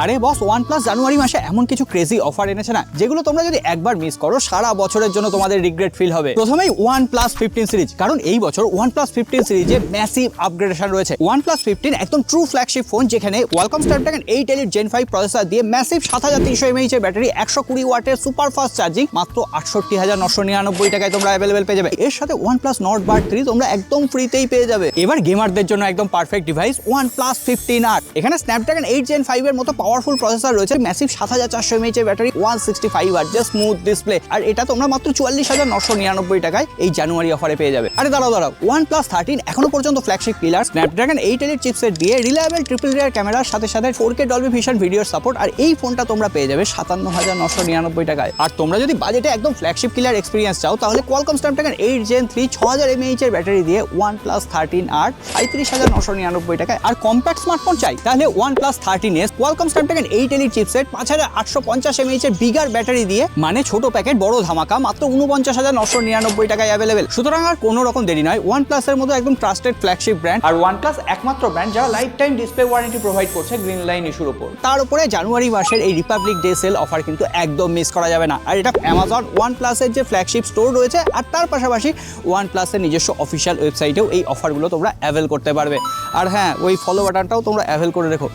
আরে বস, OnePlus জানুয়ারি মাসে এমন কিছু ক্রেজি অফার এনেছে না, যেগুলো তোমরা যদি একবার মিস করো সারা বছরের জন্য তোমাদের রিগ্রেট ফিল হবে। প্রথমেই OnePlus 15 সিরিজ, কারণ এই বছর OnePlus 15 সিরিজে ম্যাসিভ আপগ্রেডেশন রয়েছে। OnePlus 15 একদম ট্রু ফ্ল্যাগশিপ ফোন, যেখানে Qualcomm Snapdragon 8 Elite Gen 5 processor দিয়ে ম্যাসিভ 7300 mAh এর ব্যাটারি, 120 ওয়াটের সুপার ফাস্ট চার্জিং, মাত্র 68,999 টাকায় তোমরা অ্যাভেলেবেল পেয়ে যাবে। এর সাথে OnePlus Nord Bud 3 তোমরা একদম ফ্রিতেই পেয়ে যাবে। এবার গেমারদের জন্য একদম পারফেক্ট ডিভাইস OnePlus 15R। এখানে Snapdragon 8 Gen 5 এর মতো পাওয়ারফুল প্রসেসর রয়েছে, ম্যাসিভ 7400 mAh এর ব্যাটারি, 165 ওয়াট জাস্ট স্মুথ ডিসপ্লে, আর এটা তোমরা মাত্র 44,999 টাকায় এই জানুয়ারি অফারে পেয়ে যাবে। আরে দাঁড়াও, OnePlus 13 এখনো পর্যন্ত flagship killer Snapdragon 8 Elite chipset দিয়ে রিলায়েবল ট্রিপল রিয়ার ক্যামেরার সাথে সাথে 4K ডলবি ভিশন ভিডিওর সাপোর্ট, আর এই ফোনটা তোমরা পেয়ে যাবে 57,999 টাকায়। আর তোমরা যদি বাজেটে একদম ফ্ল্যাগশিপ কিলার এক্সপিরিয়েন্স চাও, তাহলে Qualcomm Snapdragon 8 Gen 3 6000 mAh এর ব্যাটারি দিয়ে OnePlus 13R 35,999 টাকায়। আর কম্প্যাক্ট স্মার্টফোন চাই, তাহলে OnePlus 13s Qualcomm Snapdragon 8 Elite chipset 5850 mAh এর বিগার ব্যাটারি দিয়ে, মানে ছোট প্যাকেট বড় ধামাকা, মাত্র 49,999 টাকায় অ্যাভেলেবেল। সুতরাং আর কোনো রকম দেরি নয়, OnePlus এর মতো একদম ট্রাস্টেড ফ্ল্যাগশিপ ব্র্যান্ড, আর OnePlus একমাত্র ব্র্যান্ড যারা life time display warranty provide করছে গ্রিন লাইন ইস্যুর উপর। তার উপরে জানুয়ারি মাসের এই রিপাবলিক ডে সেল অফার কিন্তু একদম মিস করা যাবে না। আর এটা Amazon OnePlus এর যে ফ্ল্যাগশিপ স্টোর রয়েছে, আর তার পাশাপাশি OnePlus এর নিজস্ব অফিসিয়াল ওয়েবসাইটেও এই অফারগুলো তোমরা অ্যাভেল করতে পারবে। আর হ্যাঁ, ওই ফলো বাটনটাও তোমরা অ্যাভেল করে রেখো।